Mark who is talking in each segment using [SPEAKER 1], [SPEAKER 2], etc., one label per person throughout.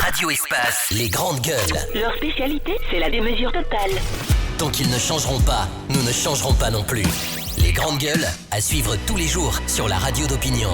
[SPEAKER 1] Radio Espace, les grandes gueules.
[SPEAKER 2] Leur spécialité, c'est la démesure totale.
[SPEAKER 1] Tant qu'ils ne changeront pas, nous ne changerons pas non plus. Les grandes gueules, à suivre tous les jours sur la radio d'opinion.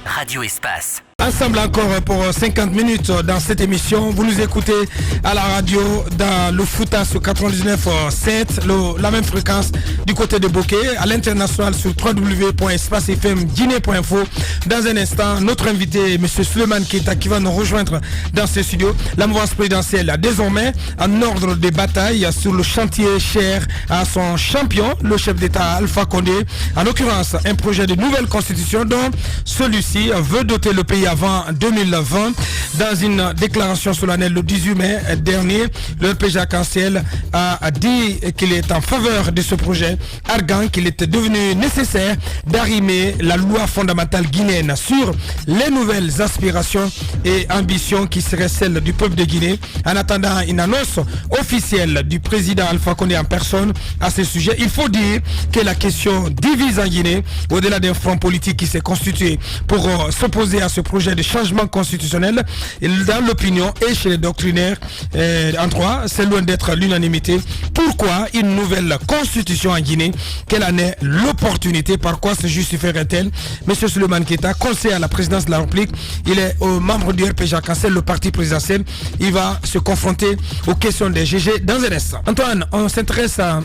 [SPEAKER 1] Radio Espace.
[SPEAKER 3] Ensemble encore pour 50 minutes dans cette émission. Vous nous écoutez à la radio dans le Fouta sur 99.7, la même fréquence du côté de Bokeh, à l'international sur www.espacefmguinée.info. Dans un instant, notre invité, M. Souleymane Keita, qui va nous rejoindre dans ce studio. La mouvance présidentielle a désormais un ordre de bataille sur le chantier cher à son champion, le chef d'État Alpha Condé. En l'occurrence, un projet de nouvelle constitution dont celui-ci veut doter le pays avant 2020. Dans une déclaration solennelle le 18 mai dernier, le PJ Arc-en-Ciel a dit qu'il est en faveur de ce projet, arguant qu'il était devenu nécessaire d'arrimer la loi fondamentale guinéenne sur les nouvelles aspirations et ambitions qui seraient celles du peuple de Guinée. En attendant une annonce officielle du président Alpha Condé en personne à ce sujet, il faut dire que la question divise en Guinée, au-delà d'un front politique qui s'est constitué pour s'opposer à ce projet de changement constitutionnel. Dans l'opinion et chez les doctrinaires en droit, c'est loin d'être l'unanimité. Pourquoi une nouvelle constitution en Guinée? Quelle en est l'opportunité? Par quoi se justifierait-elle? Monsieur Souleymane Keita, conseiller à la présidence de la République, il est membre du RPG Arc-en-Ciel, le parti présidentiel. Il va se confronter aux questions des GG dans un instant. Antoine, on s'intéresse à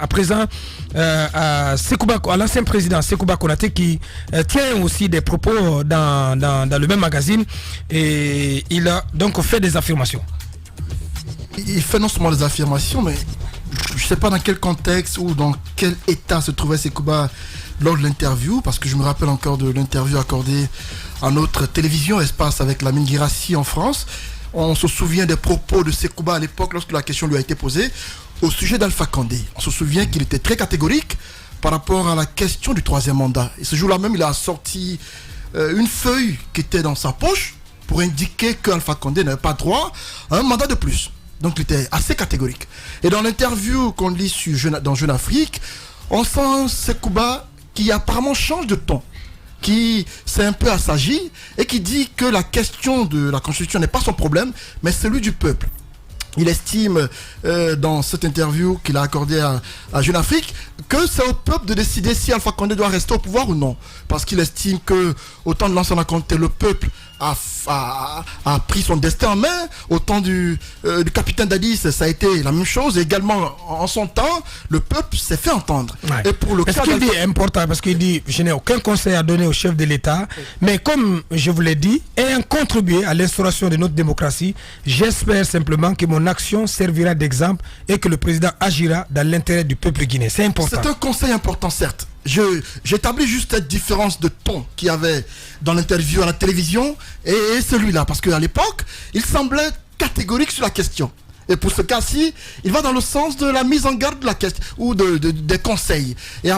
[SPEAKER 3] présent à l'ancien président Sekouba Konaté qui tient aussi des propos dans le même magazine, et il a donc fait des affirmations.
[SPEAKER 4] Il fait non seulement des affirmations, mais je ne sais pas dans quel contexte ou dans quel état se trouvait Sekouba lors de l'interview, parce que je me rappelle encore de l'interview accordée à notre télévision Espace avec Lamine Guirassi en France. On se souvient des propos de Sekouba à l'époque lorsque la question lui a été posée au sujet d'Alpha Condé. On se souvient qu'il était très catégorique par rapport à la question du troisième mandat. Et ce jour-là même, il a sorti une feuille qui était dans sa poche pour indiquer qu'Alpha Condé n'avait pas droit à un mandat de plus. Donc il était assez catégorique. Et dans l'interview qu'on lit dans Jeune Afrique, on sent Sekouba qui apparemment change de ton, qui s'est un peu assagi et qui dit que la question de la Constitution n'est pas son problème, mais celui du peuple. Il estime dans cette interview qu'il a accordée à Jeune Afrique que c'est au peuple de décider si Alpha Condé doit rester au pouvoir ou non. Parce qu'il estime que au temps de l'ancien Conté, le peuple a pris son destin en main. Au temps du capitaine Dadis, ça a été la même chose. Et également, en son temps, le peuple s'est fait entendre.
[SPEAKER 3] Ouais.
[SPEAKER 4] Et pour le
[SPEAKER 3] ce qu'il dit est important, parce qu'il dit, je n'ai aucun conseil à donner au chef de l'État, mais comme je vous l'ai dit, ayant contribué à l'instauration de notre démocratie, j'espère simplement que mon action servira d'exemple et que le président agira dans l'intérêt du peuple guinéen. C'est important.
[SPEAKER 4] C'est un conseil important, certes. J'établis juste cette différence de ton qu'il y avait dans l'interview à la télévision et celui-là, parce qu'à l'époque, il semblait catégorique sur la question. Et pour ce cas-ci, il va dans le sens de la mise en garde de la question ou des conseils. Et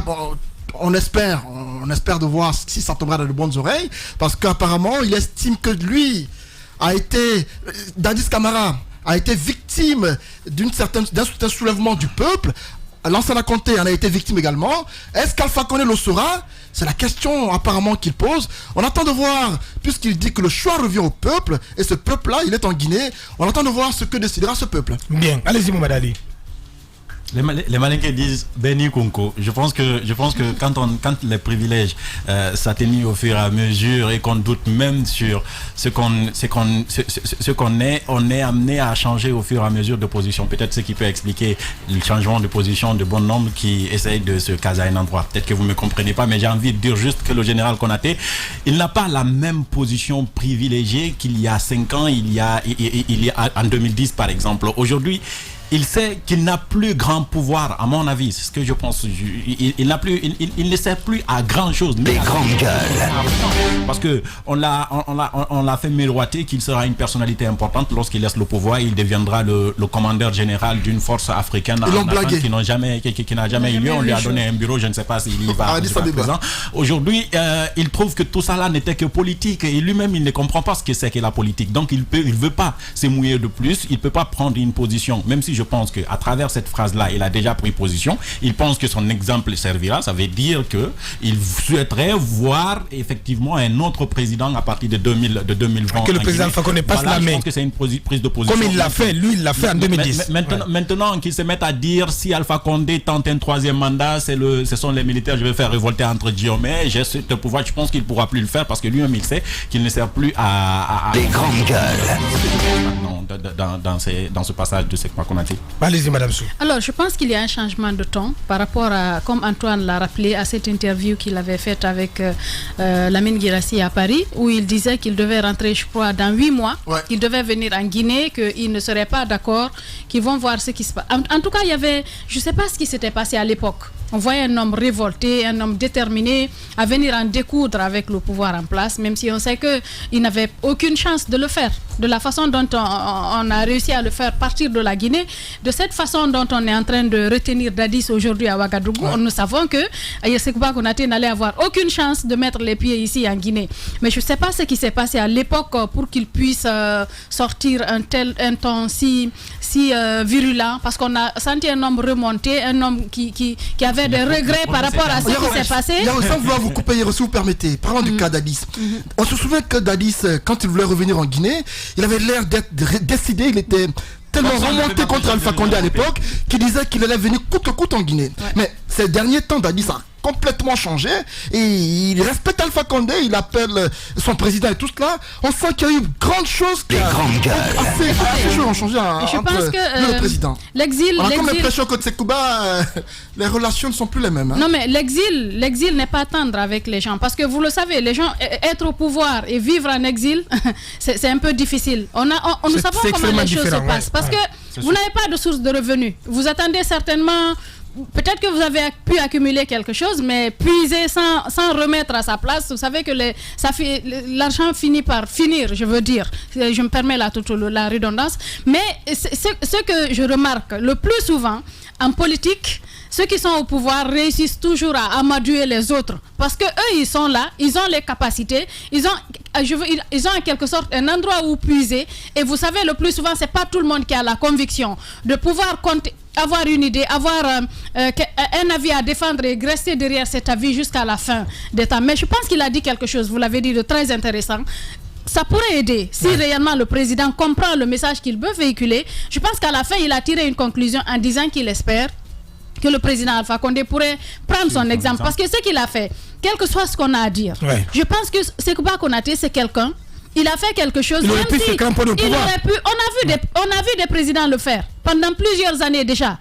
[SPEAKER 4] on espère de voir si ça tombera dans de bonnes oreilles, parce qu'apparemment, il estime que lui Dadis Camara a été victime d'un certain soulèvement du peuple. L'ancien Conté en a été victime également. Est-ce qu'Alpha Condé le saura? C'est la question apparemment qu'il pose. On attend de voir, puisqu'il dit que le choix revient au peuple, et ce peuple-là, il est en Guinée, on attend de voir ce que décidera ce peuple.
[SPEAKER 3] Bien, allez-y Mohamed Ali.
[SPEAKER 5] Les Malinqués disent Béni Konko. Je pense que quand les privilèges s'atténuent au fur et à mesure et qu'on doute même sur ce qu'on est, on est amené à changer au fur et à mesure de position. Peut-être ce qui peut expliquer le changement de position de bon nombre qui essayent de se caser à un endroit. Peut-être que vous ne me comprenez pas, mais j'ai envie de dire juste que le général Konaté, il n'a pas la même position privilégiée qu'il y a 5 ans, il y a en 2010 par exemple. Aujourd'hui, il sait qu'il n'a plus grand pouvoir, à mon avis, c'est ce que je pense. Il ne sert plus à grand chose.
[SPEAKER 1] Les grandes gueules.
[SPEAKER 5] Parce que on l'a fait miroiter qu'il sera une personnalité importante lorsqu'il laisse le pouvoir. Il deviendra le commandeur général d'une force africaine qui n'a jamais eu lieu. On lui a donné un bureau, je ne sais pas s'il y va présent. Aujourd'hui, il trouve que tout ça là n'était que politique et lui-même il ne comprend pas ce que c'est que la politique. Donc il veut pas se mouiller de plus. Il peut pas prendre une position, même si je pense qu'à travers cette phrase-là, il a déjà pris position. Il pense que son exemple servira. Ça veut dire qu'il souhaiterait voir effectivement un autre président à partir de 2020.
[SPEAKER 3] Que le président Fakonde passe la main.
[SPEAKER 5] Je pense que c'est une prise de position.
[SPEAKER 3] Comme il l'a fait, lui, il l'a fait en 2010.
[SPEAKER 5] Maintenant qu'il se mette à dire si Alpha Condé tente un troisième mandat, ce sont les militaires, je vais faire révolter entre Guillaume. J'ai ce pouvoir, je pense qu'il ne pourra plus le faire parce que lui-même il sait qu'il ne sert plus à
[SPEAKER 1] les grandes gueules.
[SPEAKER 5] Dans ce passage de Sekouba Konaté.
[SPEAKER 3] Allez-y, Madame Sou.
[SPEAKER 6] Alors, je pense qu'il y a un changement de ton par rapport à, comme Antoine l'a rappelé, à cette interview qu'il avait faite avec Lamine Guirassy à Paris, où il disait qu'il devait rentrer, je crois, dans 8 mois, qu'il devait venir en Guinée, qu'il ne serait pas d'accord, qu'ils vont voir ce qui se passe. En tout cas, il y avait, je ne sais pas ce qui s'était passé à l'époque. On voyait un homme révolté, un homme déterminé à venir en découdre avec le pouvoir en place, même si on sait qu'il n'avait aucune chance de le faire. De la façon dont on a réussi à le faire partir de la Guinée, de cette façon dont on est en train de retenir Dadis aujourd'hui à Ouagadougou, nous savons que Sekouba Konaté n'allait avoir aucune chance de mettre les pieds ici en Guinée. Mais je ne sais pas ce qui s'est passé à l'époque pour qu'il puisse sortir un ton si virulent, parce qu'on a senti un homme remonté, un homme qui avait des regrets par rapport à ce qui s'est passé.
[SPEAKER 4] Il y a sans vouloir vous couper, si vous permettez. Parlons du cas Dadis. On se souvient que Dadis, quand il voulait revenir en Guinée, il avait l'air d'être décidé, il était tellement remonté contre Alpha Condé à l'époque qu'il disait qu'il allait venir coûte que coûte en Guinée. Mais ces derniers temps, Dadis a complètement changé et il respecte Alpha Condé, il appelle son président et tout cela. On sent qu'il y a eu grande chose qui a assez choses ont changé entre le président.
[SPEAKER 6] L'exil,
[SPEAKER 4] on a comme l'impression que Sekouba, les relations ne sont plus les mêmes.
[SPEAKER 6] Non mais l'exil n'est pas tendre avec les gens, parce que vous le savez, les gens, être au pouvoir et vivre en exil, c'est un peu difficile. Nous savons comment les choses se passent, parce que vous n'avez pas de source de revenus. Vous attendez certainement. Peut-être que vous avez pu accumuler quelque chose, mais puiser sans remettre à sa place, vous savez que l'argent finit par finir, je veux dire. Je me permets la redondance. Mais ce que je remarque le plus souvent en politique, ceux qui sont au pouvoir réussissent toujours à amadouer les autres. Parce qu'eux, ils sont là, ils ont les capacités, ils ont en quelque sorte un endroit où puiser. Et vous savez, le plus souvent, ce n'est pas tout le monde qui a la conviction de pouvoir avoir une idée, avoir un avis à défendre et rester derrière cet avis jusqu'à la fin des temps. Mais je pense qu'il a dit quelque chose, vous l'avez dit, de très intéressant. Ça pourrait aider si réellement le président comprend le message qu'il veut véhiculer. Je pense qu'à la fin, il a tiré une conclusion en disant qu'il espère que le président Alpha Condé pourrait prendre son exemple. Parce que ce qu'il a fait, quel que soit ce qu'on a à dire, je pense que Sekouba Konaté, c'est quelqu'un, il a fait quelque chose,
[SPEAKER 3] il aurait pu se cramponner au pouvoir.
[SPEAKER 6] On a vu des présidents le faire pendant plusieurs années déjà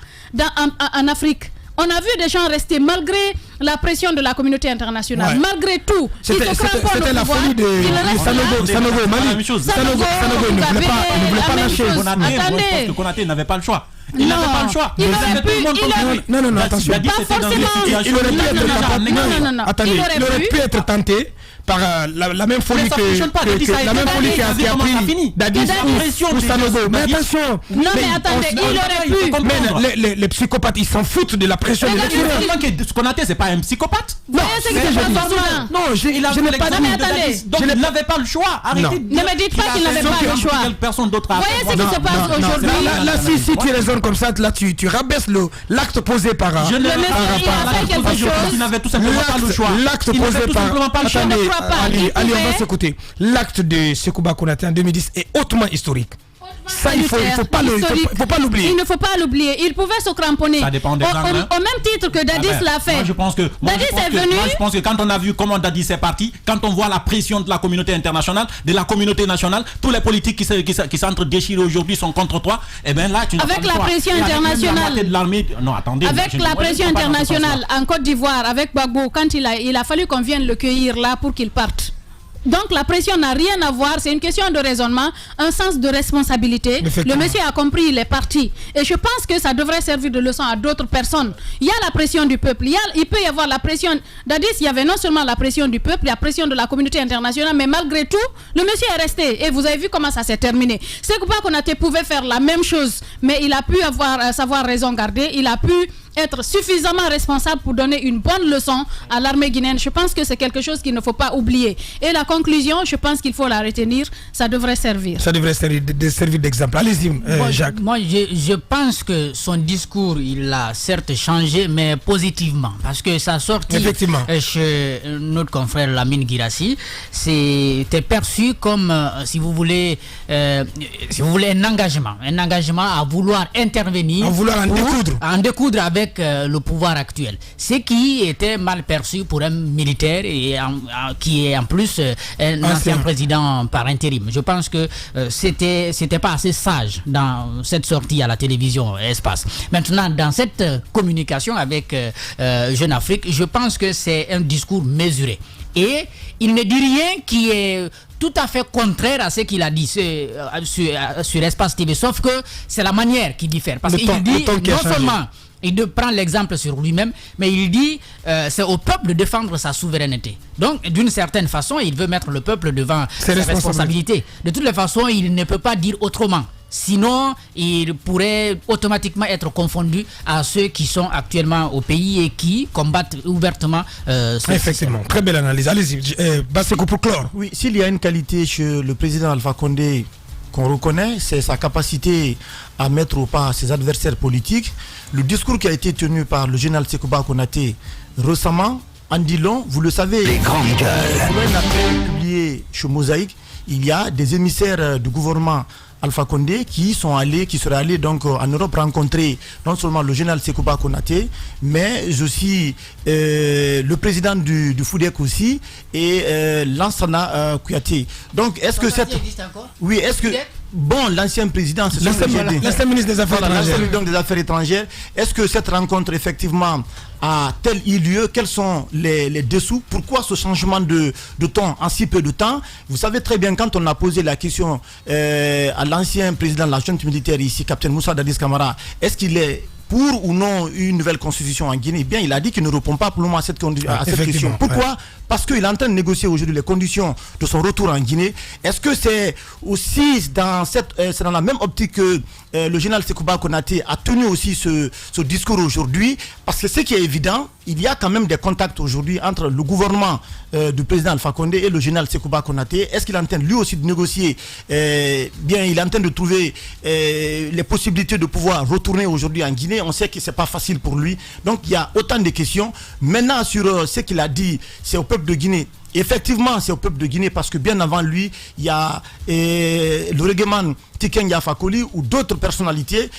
[SPEAKER 6] en Afrique. On a vu des gens rester malgré la pression de la communauté internationale, malgré tout.
[SPEAKER 3] C'était la folie de Sanogo au Mali. Sanogo ne voulait pas lâcher.
[SPEAKER 5] Attendez, Konaté n'avait pas le choix. Il n'avait pas le choix.
[SPEAKER 6] Il aurait pu.
[SPEAKER 3] Non, attention. Il aurait pu être tenté par la même folie qui a pris Dadis ou Sanogo. Mais attention.
[SPEAKER 6] Non, mais attendez, il aurait pu.
[SPEAKER 3] Mais les psychopathes, ils s'en foutent de la pression de l'extérieur.
[SPEAKER 5] Konaté, c'est pas un psychopathe.
[SPEAKER 6] Non,
[SPEAKER 3] non, je n'ai pas dit.
[SPEAKER 5] Donc il n'avait pas le choix. Arrêtez.
[SPEAKER 6] Ne me dites pas qu'il n'avait pas le choix.
[SPEAKER 5] Personne d'autre a.
[SPEAKER 6] Voyez ce qui se passe aujourd'hui.
[SPEAKER 3] Là, si tu raisonnes comme ça, là, tu rabaisses l'acte posé par.
[SPEAKER 5] Je ne il n'avait tout simplement pas le choix.
[SPEAKER 3] L'acte posé par. Allez, on va s'écouter. L'acte de Sekouba Konaté en 2010 est hautement historique. Ça, il ne faut pas l'oublier.
[SPEAKER 6] Il ne faut pas l'oublier. Il pouvait se cramponner.
[SPEAKER 5] Ça dépend des angles.
[SPEAKER 6] Au même titre que Dadis l'a fait.
[SPEAKER 5] Je pense que quand on a vu comment Dadis est parti, quand on voit la pression de la communauté internationale, de la communauté nationale, tous les politiques qui s'entre-déchirent aujourd'hui sont contre toi. Et bien là, tu n'as pas le choix.
[SPEAKER 6] Avec la pression internationale.
[SPEAKER 5] Non, attendez.
[SPEAKER 6] Avec la pression internationale en Côte d'Ivoire, avec Gbagbo, quand il a fallu qu'on vienne le cueillir là pour qu'il parte. Donc la pression n'a rien à voir, c'est une question de raisonnement, un sens de responsabilité. Le monsieur a compris, il est parti. Et je pense que ça devrait servir de leçon à d'autres personnes. Il y a la pression du peuple, il peut y avoir la pression. Dadis, il y avait non seulement la pression du peuple, la pression de la communauté internationale, mais malgré tout, le monsieur est resté. Et vous avez vu comment ça s'est terminé. Sekouba Konaté pouvait faire la même chose, mais il a pu savoir raison garder, il a pu être suffisamment responsable pour donner une bonne leçon à l'armée guinéenne. Je pense que c'est quelque chose qu'il ne faut pas oublier. Et la conclusion, je pense qu'il faut la retenir, ça devrait servir.
[SPEAKER 3] Ça devrait servir d'exemple. Allez-y, Jacques.
[SPEAKER 7] Moi, je pense que son discours, il a certes changé, mais positivement. Parce que ça sortit chez notre confrère Lamine Guirassi, c'était perçu comme, si vous voulez, un engagement à vouloir intervenir,
[SPEAKER 3] à vouloir
[SPEAKER 7] en découdre avec le pouvoir actuel. Ce qui était mal perçu pour un militaire et qui est en plus un ancien président par intérim. Je pense que c'était pas assez sage dans cette sortie à la télévision Espace. Maintenant, dans cette communication avec Jeune Afrique, je pense que c'est un discours mesuré. Et il ne dit rien qui est tout à fait contraire à ce qu'il a dit sur Espace TV, sauf que c'est la manière qui diffère. Parce qu'il dit non seulement il prend l'exemple sur lui-même, mais il dit c'est au peuple de défendre sa souveraineté. Donc, d'une certaine façon, il veut mettre le peuple devant ses responsabilités. De toutes les façons, il ne peut pas dire autrement. Sinon, il pourrait automatiquement être confondu à ceux qui sont actuellement au pays et qui combattent ouvertement
[SPEAKER 3] Effectivement, très belle analyse. Allez-y, Basseko pour clore.
[SPEAKER 4] Oui, s'il y a une qualité chez le président Alpha Condé qu'on reconnaît, c'est sa capacité à mettre au pas ses adversaires politiques. Le discours qui a été tenu par le général Sekouba Konaté récemment en dit long. Vous le savez,
[SPEAKER 1] les grandes gueules.
[SPEAKER 4] Dans un appel publié chez Mosaïque, il y a des émissaires du gouvernement Alpha Condé qui seraient allés donc en Europe rencontrer non seulement le général Sekouba Konaté, mais aussi le président du FUDEC aussi et Lansana Kouyaté. Donc est-ce que cette...
[SPEAKER 7] existe encore ?
[SPEAKER 4] Oui, est-ce que... Bon, l'ancien président, c'est
[SPEAKER 3] l'ancien ministre des Affaires étrangères.
[SPEAKER 4] Donc des Affaires étrangères. Est-ce que cette rencontre effectivement a-t-elle eu lieu? Quels sont les dessous? Pourquoi ce changement de ton en si peu de temps? Vous savez très bien, quand on a posé la question à l'ancien président de la junte militaire ici, capitaine Moussa Dadis Camara, est-ce qu'il est pour ou non une nouvelle constitution en Guinée? Bien, il a dit qu'il ne répond pas pour le moment à cette question. Pourquoi? Parce qu'il est en train de négocier aujourd'hui les conditions de son retour en Guinée. Est-ce que c'est aussi c'est dans la même optique que le général Sekouba Konaté a tenu aussi ce discours aujourd'hui? Parce que ce qui est évident, il y a quand même des contacts aujourd'hui entre le gouvernement du président Alpha Condé et le général Sekouba Konaté. Est-ce qu'il est en train lui aussi de négocier? Bien, il est en train de trouver les possibilités de pouvoir retourner aujourd'hui en Guinée. On sait que c'est pas facile pour lui. Donc il y a autant de questions. Maintenant sur ce qu'il a dit, c'est au peuple de Guinée. Effectivement, c'est au peuple de Guinée parce que bien avant lui, il y a le règlement Tiken Yafa Koli ou d'autres personnalités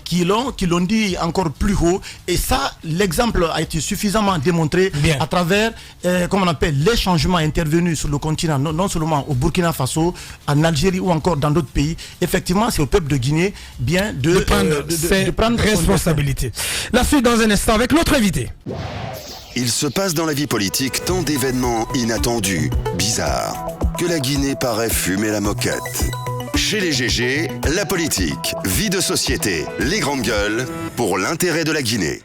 [SPEAKER 4] qui l'ont dit encore plus haut. Et ça, l'exemple a été suffisamment démontré à travers, comment on appelle, les changements intervenus sur le continent, non seulement au Burkina Faso, en Algérie ou encore dans d'autres pays. Effectivement, c'est au peuple de Guinée de prendre
[SPEAKER 3] responsabilité. La suite dans un instant avec notre invité.
[SPEAKER 8] Il se passe dans la vie politique tant d'événements inattendus, bizarres, que la Guinée paraît fumer la moquette. Chez les GG, la politique, vie de société, les grandes gueules, pour l'intérêt de la Guinée.